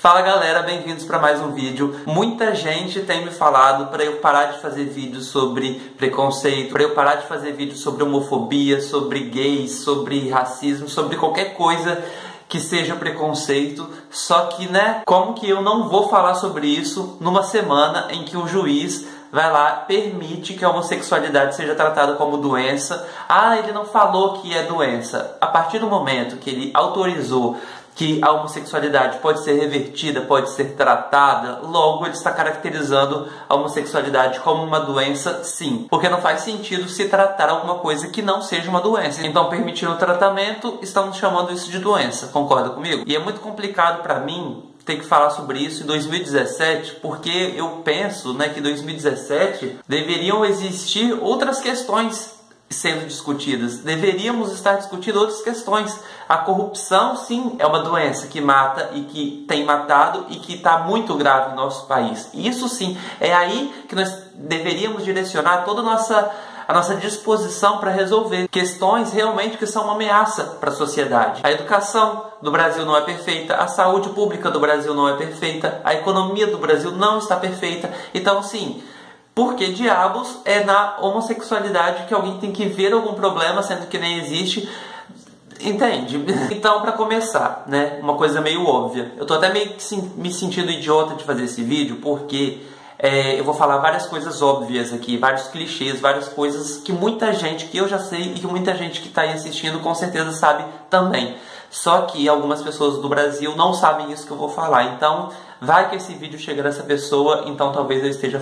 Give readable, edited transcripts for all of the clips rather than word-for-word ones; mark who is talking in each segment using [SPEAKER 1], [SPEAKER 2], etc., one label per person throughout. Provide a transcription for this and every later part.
[SPEAKER 1] Fala galera, bem-vindos para mais um vídeo. Muita gente tem me falado para eu parar de fazer vídeos sobre preconceito, para eu parar de fazer vídeos sobre homofobia, sobre gays, sobre racismo, sobre qualquer coisa que seja preconceito. Só que, como que eu não vou falar sobre isso numa semana em que o juiz vai lá, permite que a homossexualidade seja tratada como doença? Ah, ele não falou que é doença. A partir do momento que ele autorizou que a homossexualidade pode ser revertida, pode ser tratada, logo ele está caracterizando a homossexualidade como uma doença, sim. Porque não faz sentido se tratar alguma coisa que não seja uma doença. Então, permitindo o tratamento, estamos chamando isso de doença. Concorda comigo? E é muito complicado para mim ter que falar sobre isso em 2017, porque eu penso que em 2017 deveriam existir outras questões sendo discutidas. Deveríamos estar discutindo outras questões. A corrupção, sim, é uma doença que mata e que tem matado e que está muito grave no nosso país. Isso sim, é aí que nós deveríamos direcionar toda a nossa disposição para resolver questões realmente que são uma ameaça para a sociedade. A educação do Brasil não é perfeita, a saúde pública do Brasil não é perfeita, a economia do Brasil não está perfeita. Então, sim, por que diabos é na homossexualidade que alguém tem que ver algum problema, sendo que nem existe? Entende? Então, para começar, uma coisa meio óbvia. Eu tô até meio que me sentindo idiota de fazer esse vídeo, porque eu vou falar várias coisas óbvias aqui, vários clichês, várias coisas que muita gente, que eu já sei e que muita gente que está aí assistindo com certeza sabe também. Só que algumas pessoas do Brasil não sabem isso que eu vou falar. Então, vai que esse vídeo chega nessa pessoa, então talvez eu esteja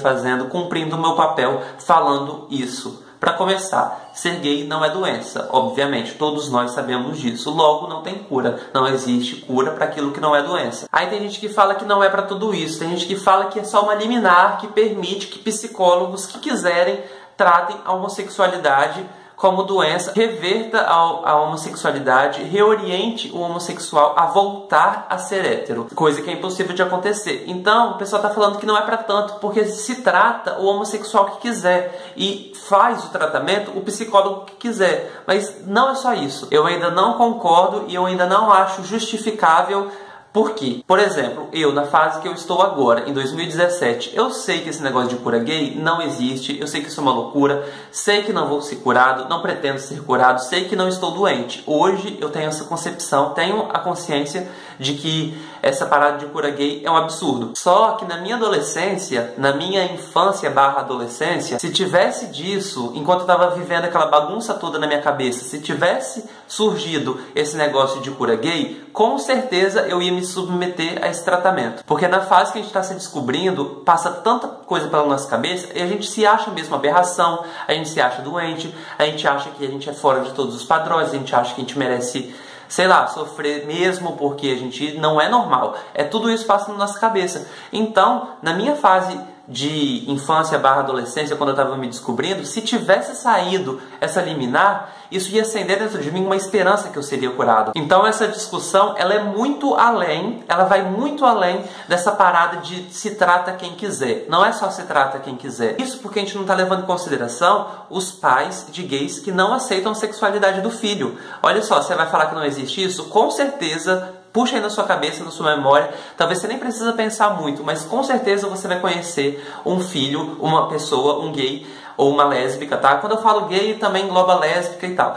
[SPEAKER 1] cumprindo o meu papel falando isso. Para começar, ser gay não é doença, obviamente, todos nós sabemos disso. Logo, não tem cura, não existe cura para aquilo que não é doença. Aí tem gente que fala que não é para tudo isso, tem gente que fala que é só uma liminar que permite que psicólogos que quiserem tratem a homossexualidade como doença, reverta a homossexualidade, reoriente o homossexual a voltar a ser hétero, coisa que é impossível de acontecer. Então, o pessoal está falando que não é para tanto, porque se trata o homossexual que quiser e faz o tratamento o psicólogo que quiser. Mas não é só isso. Eu ainda não concordo e eu ainda não acho justificável. Por quê? Por exemplo, eu, na fase que eu estou agora, em 2017, eu sei que esse negócio de cura gay não existe, eu sei que isso é uma loucura, sei que não vou ser curado, não pretendo ser curado, sei que não estou doente. Hoje eu tenho essa concepção, tenho a consciência de que essa parada de cura gay é um absurdo. Só que na minha adolescência, na minha infância/adolescência, se tivesse disso, enquanto eu estava vivendo aquela bagunça toda na minha cabeça, se tivesse surgido esse negócio de cura gay, com certeza eu ia me submeter a esse tratamento. Porque na fase que a gente está se descobrindo, passa tanta coisa pela nossa cabeça e a gente se acha mesmo aberração, a gente se acha doente, a gente acha que a gente é fora de todos os padrões, a gente acha que a gente merece, sei lá, sofrer mesmo porque a gente não é normal. Tudo isso passa na nossa cabeça. Então, na minha fase de infância/adolescência, quando eu estava me descobrindo, se tivesse saído essa liminar, isso ia acender dentro de mim uma esperança que eu seria curado. Então essa discussão, ela é muito além, ela vai muito além dessa parada de se trata quem quiser. Não é só se trata quem quiser. Isso porque a gente não está levando em consideração os pais de gays que não aceitam a sexualidade do filho. Olha só, você vai falar que não existe isso? Com certeza, puxa aí na sua cabeça, na sua memória, talvez você nem precisa pensar muito, mas com certeza você vai conhecer um filho, uma pessoa, um gay ou uma lésbica, tá? Quando eu falo gay, também engloba lésbica e tal,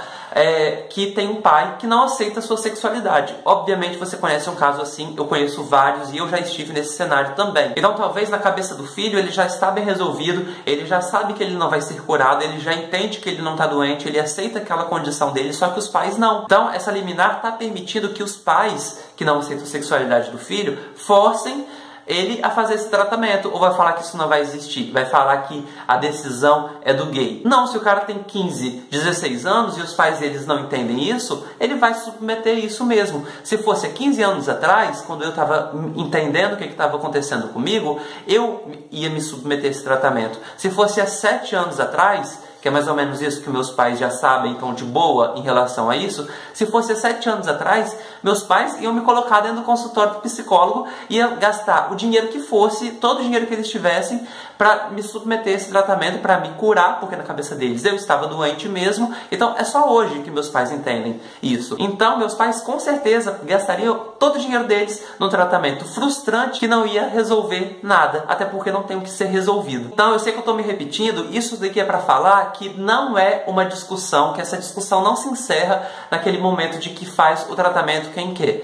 [SPEAKER 1] que tem um pai que não aceita a sua sexualidade. Obviamente você conhece um caso assim, eu conheço vários e eu já estive nesse cenário também. Então talvez na cabeça do filho ele já está bem resolvido, ele já sabe que ele não vai ser curado, ele já entende que ele não está doente, ele aceita aquela condição dele, só que os pais não. Então essa liminar está permitindo que os pais que não aceitam a sexualidade do filho forcem ele a fazer esse tratamento, ou vai falar que isso não vai existir, vai falar que a decisão é do gay. Não, se o cara tem 15, 16 anos e os pais deles não entendem isso, ele vai submeter isso mesmo. Se fosse há 15 anos atrás, quando eu estava entendendo o que estava acontecendo comigo, eu ia me submeter a esse tratamento. Se fosse há 7 anos atrás, que é mais ou menos isso que meus pais já sabem, então de boa em relação a isso. Se fosse há 7 anos atrás, meus pais iam me colocar dentro do consultório do psicólogo e ia gastar o dinheiro que fosse, todo o dinheiro que eles tivessem, para me submeter a esse tratamento, para me curar, porque na cabeça deles eu estava doente mesmo. Então é só hoje que meus pais entendem isso. Então meus pais com certeza gastariam todo o dinheiro deles num tratamento frustrante que não ia resolver nada, até porque não tem o que ser resolvido. Então eu sei que eu estou me repetindo, isso daqui é para falar que não é uma discussão, que essa discussão não se encerra naquele momento de que faz o tratamento quem quer.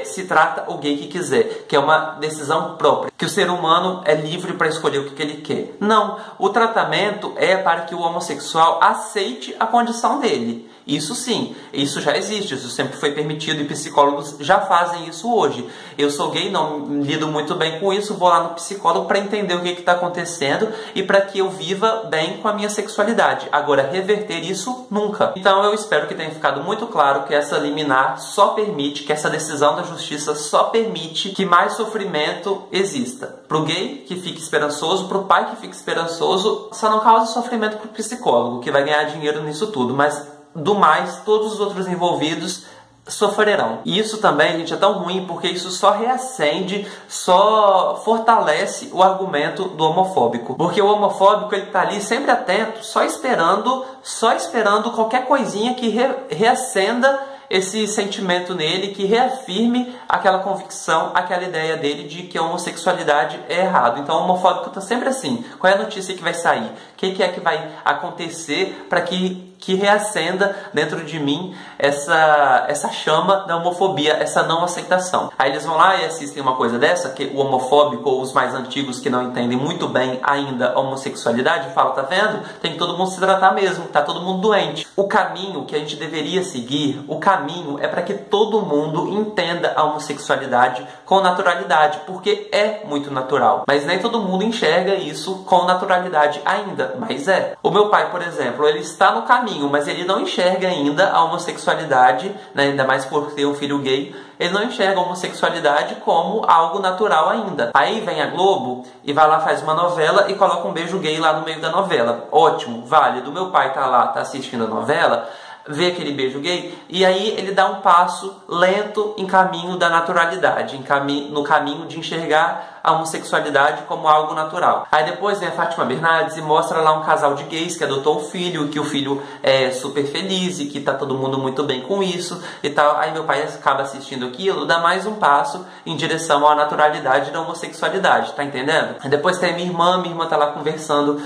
[SPEAKER 1] Se trata o gay que quiser, que é uma decisão própria, que o ser humano é livre para escolher o que ele quer. Não, o tratamento é para que o homossexual aceite a condição dele. Isso sim, isso já existe, isso sempre foi permitido e psicólogos já fazem isso hoje. Eu sou gay, não lido muito bem com isso, vou lá no psicólogo para entender o que está acontecendo e para que eu viva bem com a minha sexualidade. Agora, reverter isso, nunca. Então eu espero que tenha ficado muito claro que essa liminar só permite, que essa decisão da justiça só permite que mais sofrimento exista. Pro gay que fique esperançoso, pro pai que fique esperançoso, só não causa sofrimento pro psicólogo, que vai ganhar dinheiro nisso tudo, mas do mais, todos os outros envolvidos sofrerão. E isso também, gente, é tão ruim porque isso só reacende, só fortalece o argumento do homofóbico. Porque o homofóbico, ele tá ali sempre atento, só esperando qualquer coisinha que reacenda esse sentimento nele, que reafirme aquela convicção, aquela ideia dele de que a homossexualidade é errado. Então o homofóbico está sempre assim. Qual é a notícia que vai sair? O que é que vai acontecer para que reacenda dentro de mim essa chama da homofobia, essa não aceitação? Aí eles vão lá e assistem uma coisa dessa, que o homofóbico ou os mais antigos que não entendem muito bem ainda a homossexualidade falam, tá vendo? Tem que todo mundo se tratar mesmo, tá todo mundo doente. O caminho que a gente deveria seguir, o caminho é para que todo mundo entenda a homossexualidade com naturalidade, porque é muito natural. Mas nem todo mundo enxerga isso com naturalidade ainda, mas é. O meu pai, por exemplo, ele está no caminho, mas ele não enxerga ainda a homossexualidade, né, ainda mais por ter um filho gay, ele não enxerga a homossexualidade como algo natural ainda. Aí vem a Globo e vai lá, faz uma novela e coloca um beijo gay lá no meio da novela. Ótimo, válido. Meu pai tá lá, tá assistindo a novela, vê aquele beijo gay, e aí ele dá um passo lento em caminho da naturalidade, no caminho de enxergar a homossexualidade como algo natural. Aí depois vem a Fátima Bernardes e mostra lá um casal de gays que adotou um filho, que o filho é super feliz e que tá todo mundo muito bem com isso e tal. Aí meu pai acaba assistindo aquilo, dá mais um passo em direção à naturalidade da homossexualidade, tá entendendo? Aí depois tem minha irmã tá lá conversando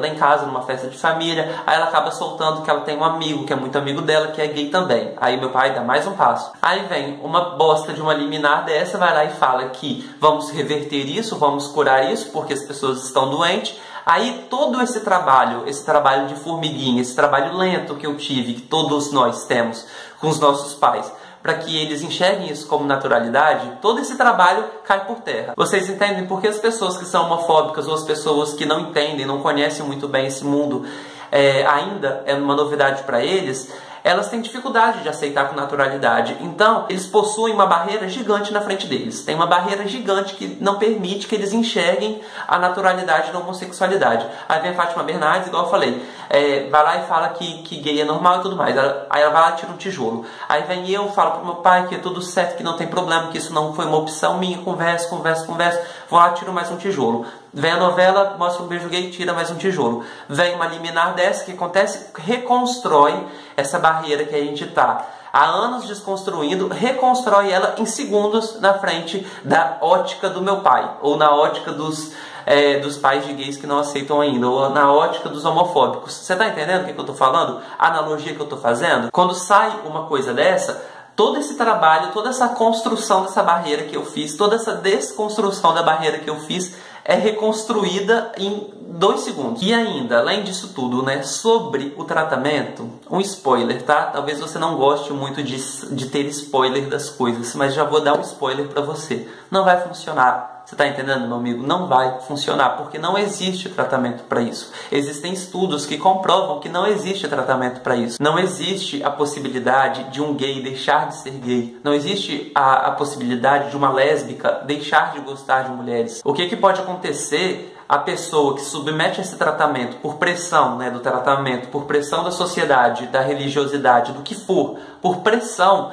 [SPEAKER 1] lá em casa, numa festa de família, aí ela acaba soltando que ela tem um amigo, que é muito amigo dela, que é gay também. Aí meu pai dá mais um passo. Aí vem uma bosta de uma liminar dessa, vai lá e fala que vamos reverter isso, vamos curar isso, porque as pessoas estão doentes. Aí todo esse trabalho de formiguinha, esse trabalho lento que eu tive, que todos nós temos com os nossos pais, para que eles enxerguem isso como naturalidade, todo esse trabalho cai por terra. Vocês entendem por que as pessoas que são homofóbicas ou as pessoas que não entendem, não conhecem muito bem esse mundo, ainda é uma novidade para eles, elas têm dificuldade de aceitar com naturalidade. Então, eles possuem uma barreira gigante na frente deles. Tem uma barreira gigante que não permite que eles enxerguem a naturalidade da homossexualidade. Aí vem a Fátima Bernardes, igual eu falei, vai lá e fala que gay é normal e tudo mais. Aí ela vai lá e tira um tijolo. Aí vem eu, falo pro meu pai que é tudo certo, que não tem problema, que isso não foi uma opção minha, converso. Vou lá, tiro mais um tijolo. Vem a novela, mostra um beijo gay, tira mais um tijolo. Vem uma liminar dessa, que acontece, reconstrói essa barreira que a gente tá há anos desconstruindo, reconstrói ela em segundos na frente da ótica do meu pai, ou na ótica dos pais de gays que não aceitam ainda, ou na ótica dos homofóbicos. Você tá entendendo o que eu tô falando? A analogia que eu tô fazendo? Quando sai uma coisa dessa, todo esse trabalho, toda essa construção dessa barreira que eu fiz, toda essa desconstrução da barreira que eu fiz é reconstruída em 2 segundos. E ainda, além disso tudo, né, sobre o tratamento, um spoiler, tá? Talvez você não goste muito de ter spoiler das coisas, mas já vou dar um spoiler pra você. Não vai funcionar. Você tá entendendo, meu amigo? Não vai funcionar, porque não existe tratamento para isso. Existem estudos que comprovam que não existe tratamento para isso. Não existe a possibilidade de um gay deixar de ser gay. Não existe a possibilidade de uma lésbica deixar de gostar de mulheres. O que pode acontecer a pessoa que submete esse tratamento por pressão, né, do tratamento, por pressão da sociedade, da religiosidade, do que for, por pressão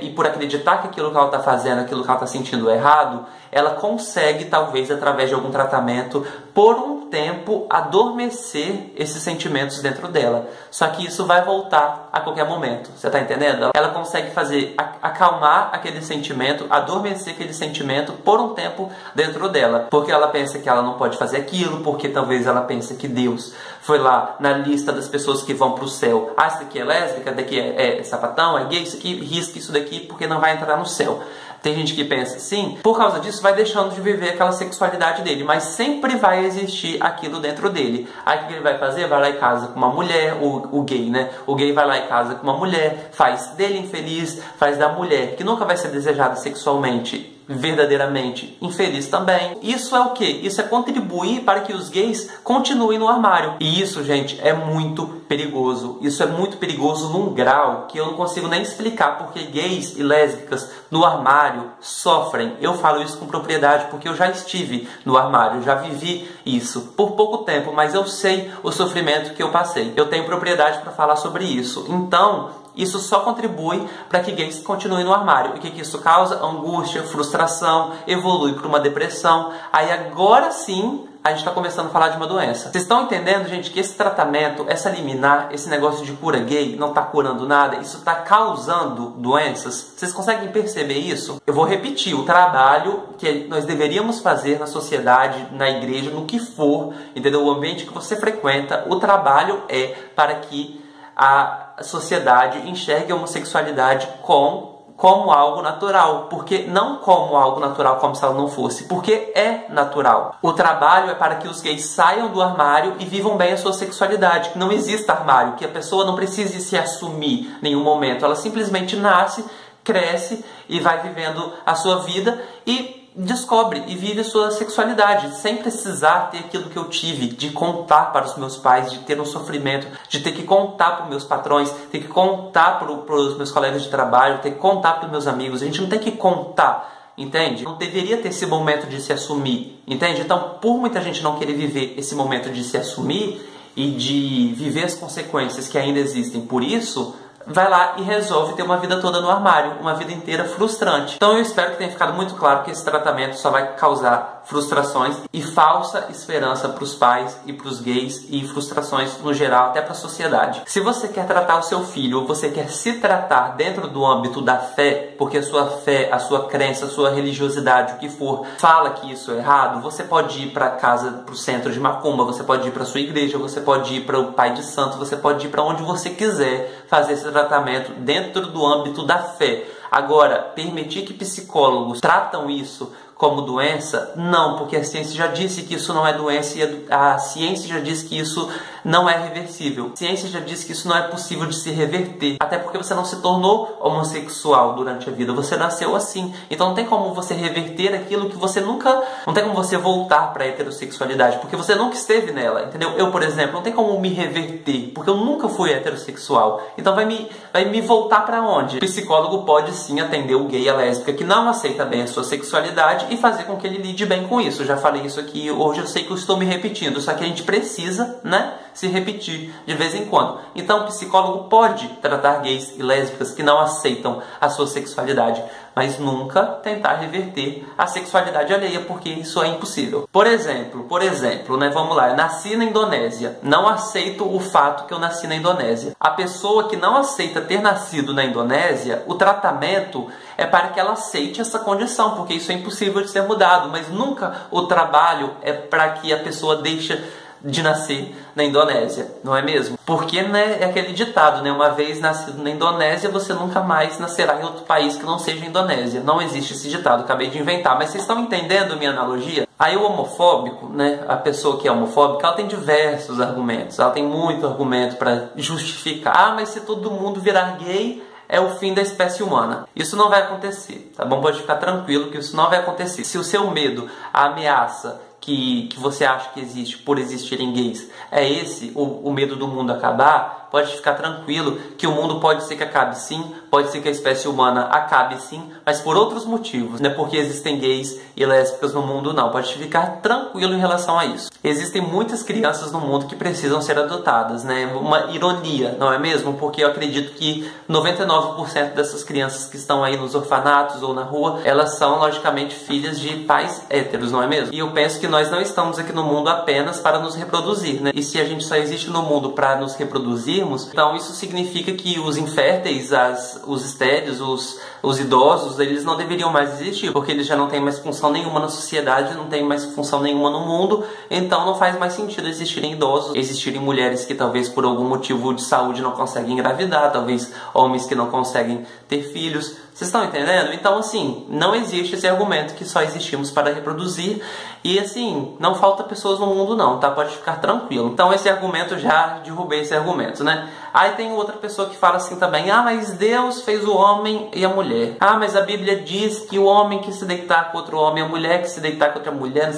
[SPEAKER 1] e por acreditar que aquilo que ela está fazendo, aquilo que ela está sentindo é errado, ela consegue, talvez, através de algum tratamento, por um tempo, adormecer esses sentimentos dentro dela. Só que isso vai voltar a qualquer momento. Você está entendendo? Ela consegue fazer, acalmar aquele sentimento, adormecer aquele sentimento por um tempo dentro dela. Porque ela pensa que ela não pode fazer aquilo, porque talvez ela pense que Deus foi lá na lista das pessoas que vão para o céu. Ah, isso daqui é lésbica, daqui é sapatão, é gay, isso aqui, risca isso daqui porque não vai entrar no céu. Tem gente que pensa assim, por causa disso vai deixando de viver aquela sexualidade dele, mas sempre vai existir aquilo dentro dele. Aí o que ele vai fazer? Vai lá e casa com uma mulher, o gay, né? O gay vai lá e casa com uma mulher, faz dele infeliz, faz da mulher, que nunca vai ser desejada sexualmente, verdadeiramente infeliz também. Isso é o que? Isso é contribuir para que os gays continuem no armário. E isso, gente, é muito perigoso. Isso é muito perigoso num grau que eu não consigo nem explicar, porque gays e lésbicas no armário sofrem. Eu falo isso com propriedade porque eu já estive no armário, já vivi isso por pouco tempo, mas eu sei o sofrimento que eu passei. Eu tenho propriedade para falar sobre isso. Então, isso só contribui para que gays continuem no armário. E o que isso causa? Angústia, frustração, evolui para uma depressão. Aí agora sim a gente está começando a falar de uma doença. Vocês estão entendendo, gente, que esse tratamento, essa liminar, esse negócio de cura gay não está curando nada? Isso está causando doenças? Vocês conseguem perceber isso? Eu vou repetir, o trabalho que nós deveríamos fazer na sociedade, na igreja, no que for, entendeu? O ambiente que você frequenta, o trabalho é para que a sociedade enxergue a homossexualidade como algo natural, porque não como algo natural como se ela não fosse, porque é natural. O trabalho é para que os gays saiam do armário e vivam bem a sua sexualidade, que não exista armário, que a pessoa não precise se assumir em nenhum momento, ela simplesmente nasce, cresce e vai vivendo a sua vida e descobre e vive a sua sexualidade, sem precisar ter aquilo que eu tive, de contar para os meus pais, de ter um sofrimento, de ter que contar para os meus patrões, ter que contar para os meus colegas de trabalho, ter que contar para os meus amigos. A gente não tem que contar, entende? Não deveria ter esse momento de se assumir, entende? Então, por muita gente não querer viver esse momento de se assumir e de viver as consequências que ainda existem por isso, vai lá e resolve ter uma vida toda no armário, uma vida inteira frustrante. Então eu espero que tenha ficado muito claro que esse tratamento só vai causar frustrações e falsa esperança para os pais e para os gays e frustrações no geral, até para a sociedade. Se você quer tratar o seu filho ou você quer se tratar dentro do âmbito da fé, porque a sua fé, a sua crença, a sua religiosidade, o que for, fala que isso é errado, você pode ir para casa, para o centro de macumba, você pode ir para a sua igreja, você pode ir para o pai de santo, você pode ir para onde você quiser fazer esse tratamento dentro do âmbito da fé. Agora, permitir que psicólogos tratam isso como doença? Não, porque a ciência já disse que isso não é doença e a ciência já disse que isso não é reversível. A ciência já disse que isso não é possível de se reverter. Até porque você não se tornou homossexual durante a vida, você nasceu assim. Então não tem como você reverter aquilo que você nunca... Não tem como você voltar para a heterossexualidade, porque você nunca esteve nela, entendeu? Eu, por exemplo, não tem como me reverter, porque eu nunca fui heterossexual. Então vai me voltar para onde? O psicólogo pode sim atender o gay e a lésbica que não aceita bem a sua sexualidade e fazer com que ele lide bem com isso. Eu já falei isso aqui, hoje eu sei que eu estou me repetindo, só que a gente precisa, né, se repetir de vez em quando. Então o psicólogo pode tratar gays e lésbicas que não aceitam a sua sexualidade, mas nunca tentar reverter a sexualidade alheia, porque isso é impossível. Por exemplo, né, vamos lá, eu nasci na Indonésia, não aceito o fato que eu nasci na Indonésia. A pessoa que não aceita ter nascido na Indonésia, o tratamento é para que ela aceite essa condição, porque isso é impossível de ser mudado, mas nunca o trabalho é para que a pessoa deixe de nascer na Indonésia, não é mesmo? Porque, né, é aquele ditado, né, uma vez nascido na Indonésia, você nunca mais nascerá em outro país que não seja a Indonésia. Não existe esse ditado, acabei de inventar, mas vocês estão entendendo a minha analogia? Aí o homofóbico, né, a pessoa que é homofóbica, ela tem diversos argumentos, ela tem muito argumento para justificar. Ah, mas se todo mundo virar gay, é o fim da espécie humana. Isso não vai acontecer, tá bom? Pode ficar tranquilo que isso não vai acontecer. Se o seu medo, a ameaça que você acha que existe por existirem gays, é esse, o medo do mundo acabar, pode ficar tranquilo que o mundo pode ser que acabe sim, pode ser que a espécie humana acabe sim, mas por outros motivos, não é porque existem gays e lésbicas no mundo não, pode ficar tranquilo em relação a isso. Existem muitas crianças no mundo que precisam ser adotadas, né? Uma ironia, não é mesmo? Porque eu acredito que 99% dessas crianças que estão aí nos orfanatos ou na rua, elas são logicamente filhas de pais héteros, não é mesmo? E eu penso que nós não estamos aqui no mundo apenas para nos reproduzir, né? E se a gente só existe no mundo para nos reproduzirmos, então isso significa que os inférteis, os estéreis, os idosos, eles não deveriam mais existir, porque eles já não têm mais função nenhuma na sociedade, não têm mais função nenhuma no mundo, então não faz mais sentido existirem idosos, existirem mulheres que talvez por algum motivo de saúde não conseguem engravidar, talvez homens que não conseguem ter filhos. Vocês estão entendendo? Então, assim, não existe esse argumento que só existimos para reproduzir. E, assim, não falta pessoas no mundo não, tá? Pode ficar tranquilo. Então, esse argumento, já derrubei esse argumento, né? Aí tem outra pessoa que fala assim também: ah, mas Deus fez o homem e a mulher. Ah, mas a Bíblia diz que o homem que se deitar com outro homem, a mulher que se deitar com outra mulher,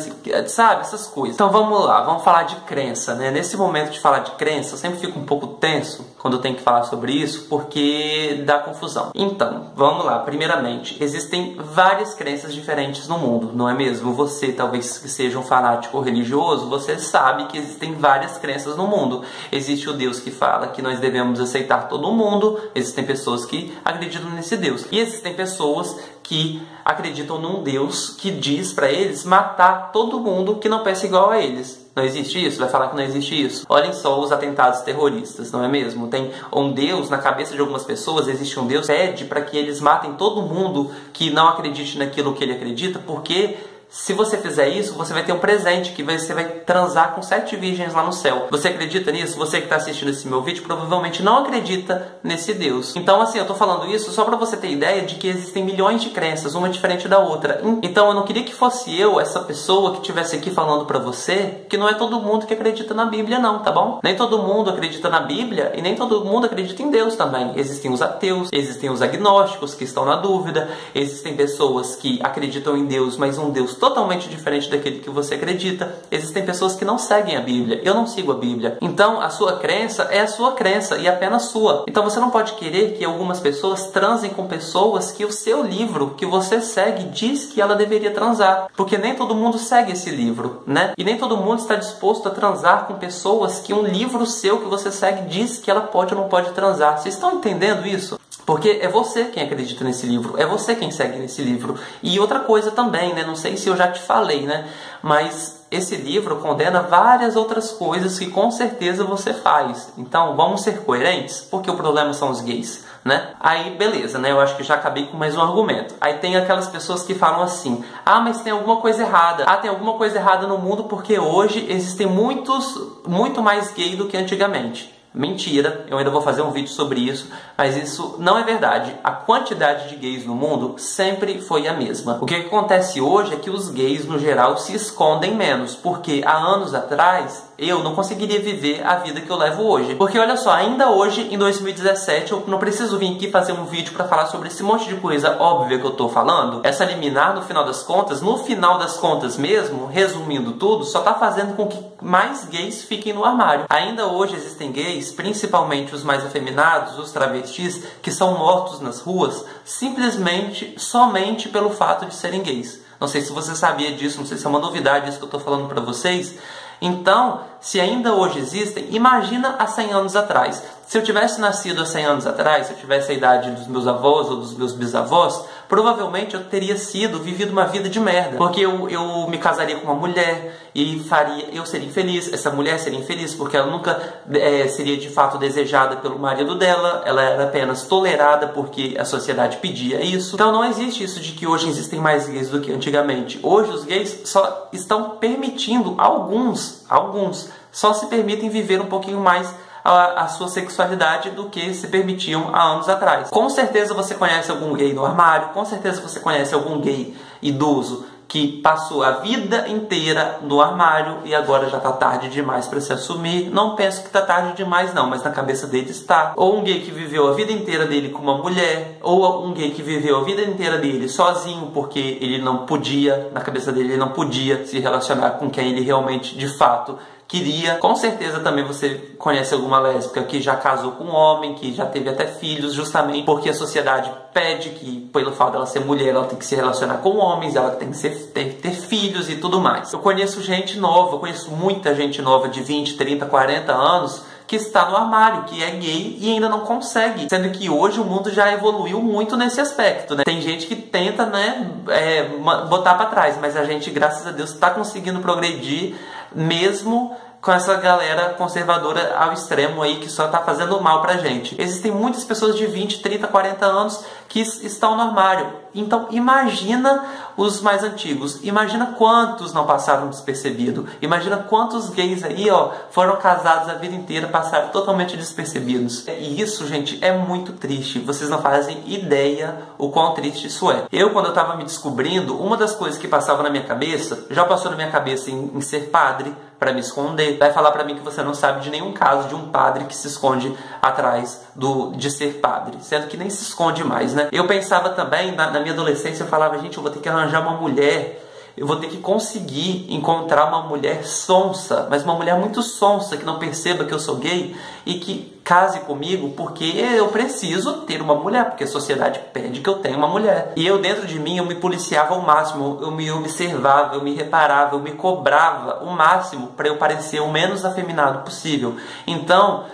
[SPEAKER 1] sabe? Essas coisas. Então, vamos lá, vamos falar de crença, né? Nesse momento de falar de crença, eu sempre fico um pouco tenso quando eu tenho que falar sobre isso, porque dá confusão. Então, vamos lá. Primeiramente, existem várias crenças diferentes no mundo, não é mesmo? Você, talvez que seja um fanático religioso, você sabe que existem várias crenças no mundo. Existe o Deus que fala que nós devemos aceitar todo mundo, existem pessoas que acreditam nesse Deus. E existem pessoas que acreditam num Deus que diz para eles matar todo mundo que não pensa igual a eles. Não existe isso? Vai falar que não existe isso? Olhem só os atentados terroristas, não é mesmo? Tem um Deus, na cabeça de algumas pessoas, existe um Deus que pede para que eles matem todo mundo que não acredite naquilo que ele acredita, porque se você fizer isso, você vai ter um presente, que você vai transar com 7 virgens lá no céu. Você acredita nisso? Você que está assistindo esse meu vídeo provavelmente não acredita nesse Deus. Então, assim, eu tô falando isso só para você ter ideia de que existem milhões de crenças, uma diferente da outra. Então, eu não queria que fosse eu, essa pessoa que estivesse aqui falando para você que não é todo mundo que acredita na Bíblia não, tá bom? Nem todo mundo acredita na Bíblia e nem todo mundo acredita em Deus também. Existem os ateus, existem os agnósticos que estão na dúvida, existem pessoas que acreditam em Deus, mas um Deus totalmente diferente daquele que você acredita. Existem pessoas que não seguem a Bíblia. Eu não sigo a Bíblia. Então, a sua crença é a sua crença e apenas sua. Então, você não pode querer que algumas pessoas transem com pessoas que o seu livro, que você segue, diz que ela deveria transar. Porque nem todo mundo segue esse livro, né? E nem todo mundo está disposto a transar com pessoas que um livro seu que você segue diz que ela pode ou não pode transar. Vocês estão entendendo isso? Porque é você quem acredita nesse livro, é você quem segue nesse livro. E outra coisa também, né? Não sei se eu já te falei, né? Mas esse livro condena várias outras coisas que com certeza você faz. Então, vamos ser coerentes, porque o problema são os gays, né? Aí, beleza, né? Eu acho que já acabei com mais um argumento. Aí tem aquelas pessoas que falam assim: ah, mas tem alguma coisa errada. Ah, tem alguma coisa errada no mundo porque hoje existem muito mais gay do que antigamente. Mentira, eu ainda vou fazer um vídeo sobre isso, mas isso não é verdade. A quantidade de gays no mundo sempre foi a mesma. O que acontece hoje é que os gays, no geral, se escondem menos, porque há anos atrás eu não conseguiria viver a vida que eu levo hoje. Porque olha só, ainda hoje, em 2017, eu não preciso vir aqui fazer um vídeo para falar sobre esse monte de coisa óbvia que eu tô falando. Essa liminar, no final das contas mesmo, resumindo tudo, só tá fazendo com que mais gays fiquem no armário. Ainda hoje existem gays, principalmente os mais afeminados, os travestis, que são mortos nas ruas simplesmente, somente pelo fato de serem gays. Não sei se você sabia disso, não sei se é uma novidade isso que eu tô falando para vocês. Então, se ainda hoje existem, imagina há 100 anos atrás. Se eu tivesse nascido há 100 anos atrás, se eu tivesse a idade dos meus avós ou dos meus bisavós, provavelmente eu teria vivido uma vida de merda. Porque eu me casaria com uma mulher e eu seria infeliz, essa mulher seria infeliz, porque ela nunca seria de fato desejada pelo marido dela, ela era apenas tolerada porque a sociedade pedia isso. Então não existe isso de que hoje existem mais gays do que antigamente. Hoje os gays só estão permitindo, alguns só se permitem viver um pouquinho mais a sua sexualidade do que se permitiam há anos atrás. Com certeza você conhece algum gay no armário, com certeza você conhece algum gay idoso que passou a vida inteira no armário e agora já tá tarde demais para se assumir. Não penso que tá tarde demais não, mas na cabeça dele está. Ou um gay que viveu a vida inteira dele com uma mulher, ou um gay que viveu a vida inteira dele sozinho porque ele não podia, na cabeça dele ele não podia se relacionar com quem ele realmente de fato queria. Com certeza também você conhece alguma lésbica que já casou com um homem, que já teve até filhos, justamente porque a sociedade pede que, pelo fato dela ser mulher, ela tem que se relacionar com homens, ela tem que ter filhos e tudo mais. Eu conheço gente nova, eu conheço muita gente nova de 20, 30, 40 anos que está no armário, que é gay e ainda não consegue. Sendo que hoje o mundo já evoluiu muito nesse aspecto, né? Tem gente que tenta, né, botar pra trás, mas a gente, graças a Deus, está conseguindo progredir mesmo com essa galera conservadora ao extremo aí, que só tá fazendo mal pra gente. Existem muitas pessoas de 20, 30, 40 anos que estão no armário. Então imagina os mais antigos, imagina quantos não passaram despercebido, imagina quantos gays aí, ó, foram casados a vida inteira, passaram totalmente despercebidos. E isso, gente, é muito triste. Vocês não fazem ideia o quão triste isso é. Eu, quando eu tava me descobrindo, uma das coisas que passava na minha cabeça, já passou na minha cabeça em ser padre, para me esconder. Vai falar para mim que você não sabe de nenhum caso de um padre que se esconde atrás de ser padre, sendo que nem se esconde mais, né? Eu pensava também, na minha adolescência, eu falava, gente, eu vou ter que arranjar uma mulher, eu vou ter que conseguir encontrar uma mulher sonsa, mas uma mulher muito sonsa, que não perceba que eu sou gay e que case comigo, porque eu preciso ter uma mulher, porque a sociedade pede que eu tenha uma mulher. E eu, dentro de mim, eu me policiava ao máximo, eu me observava, eu me reparava, eu me cobrava o máximo para eu parecer o menos afeminado possível. Então,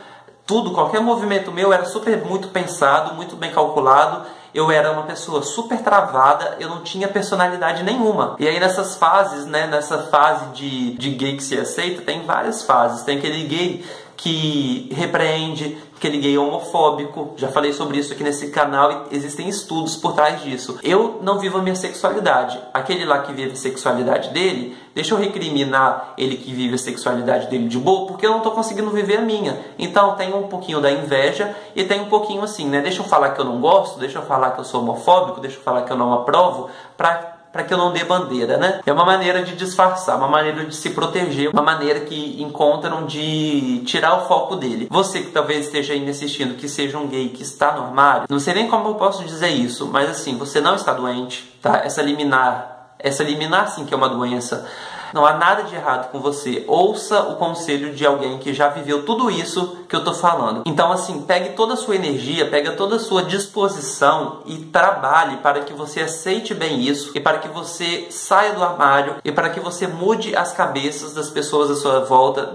[SPEAKER 1] qualquer movimento meu era muito pensado, muito bem calculado. Eu era uma pessoa super travada, eu não tinha personalidade nenhuma. E aí nessas fases, né, nessa fase de gay que se aceita, tem várias fases. Tem aquele gay que repreende, aquele gay homofóbico. Já falei sobre isso aqui nesse canal e existem estudos por trás disso. Eu não vivo a minha sexualidade. Aquele lá que vive a sexualidade dele, deixa eu recriminar ele que vive a sexualidade dele de boa, porque eu não tô conseguindo viver a minha. Então tem um pouquinho da inveja e tem um pouquinho assim, né? Deixa eu falar que eu não gosto, deixa eu falar que eu sou homofóbico, deixa eu falar que eu não aprovo, para que eu não dê bandeira, né? É uma maneira de disfarçar, uma maneira de se proteger, uma maneira que encontram de tirar o foco dele. Você que talvez esteja aí me assistindo, que seja um gay que está no armário, não sei nem como eu posso dizer isso, mas assim, você não está doente, tá? Essa liminar sim que é uma doença. Não há nada de errado com você. Ouça o conselho de alguém que já viveu tudo isso que eu tô falando. Então, assim, pegue toda a sua energia, pegue toda a sua disposição e trabalhe para que você aceite bem isso e para que você saia do armário e para que você mude as cabeças das pessoas à sua volta,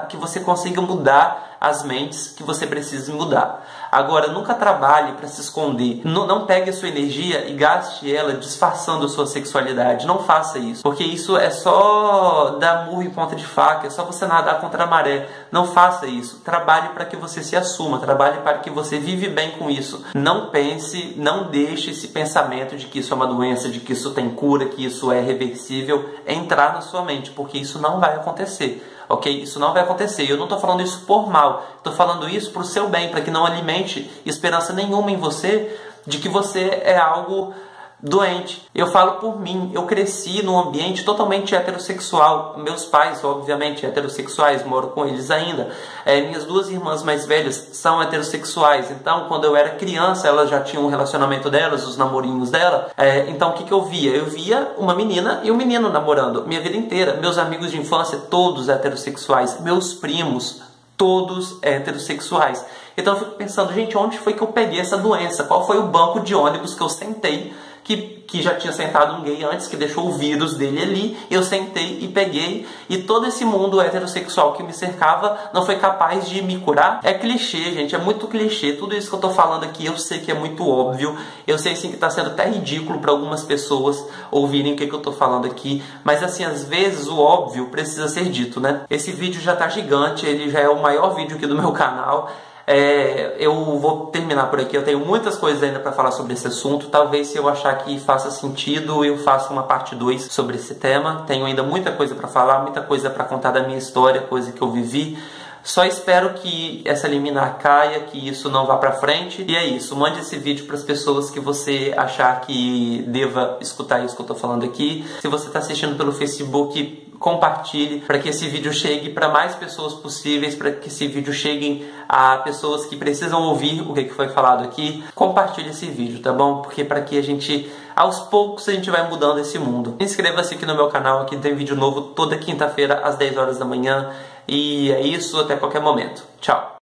[SPEAKER 1] que você consiga mudar as mentes que você precisa mudar. Agora, nunca trabalhe para se esconder. Não pegue a sua energia e gaste ela disfarçando a sua sexualidade. Não faça isso, porque isso é só dar murro em ponta de faca, é só você nadar contra a maré. Não faça isso. Trabalhe para que você se assuma, trabalhe para que você vive bem com isso. Não pense, não deixe esse pensamento de que isso é uma doença, de que isso tem cura, que isso é reversível entrar na sua mente, porque isso não vai acontecer. Ok? Isso não vai acontecer. Eu não estou falando isso por mal. Estou falando isso para o seu bem, para que não alimente esperança nenhuma em você de que você é algo doente. Eu falo por mim. Eu cresci num ambiente totalmente heterossexual. Meus pais, obviamente, heterossexuais, moro com eles ainda. Minhas duas irmãs mais velhas são heterossexuais. Então, quando eu era criança, elas já tinham um relacionamento delas, os namorinhos dela. Então, o que eu via? Eu via uma menina e um menino namorando minha vida inteira. Meus amigos de infância, todos heterossexuais. Meus primos, todos heterossexuais. Então, eu fico pensando, gente, onde foi que eu peguei essa doença? Qual foi o banco de ônibus que eu sentei? Que já tinha sentado um gay antes, que deixou o vírus dele ali, eu sentei e peguei, e todo esse mundo heterossexual que me cercava não foi capaz de me curar. É clichê, gente, é muito clichê. Tudo isso que eu tô falando aqui, eu sei que é muito óbvio, eu sei sim que tá sendo até ridículo para algumas pessoas ouvirem o que eu tô falando aqui, mas assim, às vezes o óbvio precisa ser dito, né? Esse vídeo já tá gigante, ele já é o maior vídeo aqui do meu canal. Eu vou terminar por aqui. Eu tenho muitas coisas ainda para falar sobre esse assunto. Talvez, se eu achar que faça sentido, eu faça uma parte 2 sobre esse tema. Tenho ainda muita coisa para falar, muita coisa para contar da minha história, coisa que eu vivi. Só espero que essa liminar caia, que isso não vá pra frente. E é isso, mande esse vídeo para as pessoas que você achar que deva escutar isso que eu tô falando aqui. Se você tá assistindo pelo Facebook, compartilhe para que esse vídeo chegue para mais pessoas possíveis, para que esse vídeo chegue a pessoas que precisam ouvir o que foi falado aqui. Compartilhe esse vídeo, tá bom? Porque para que a gente, aos poucos, a gente vai mudando esse mundo. Inscreva-se aqui no meu canal, aqui tem vídeo novo toda quinta-feira às 10 horas da manhã. E é isso, até qualquer momento. Tchau!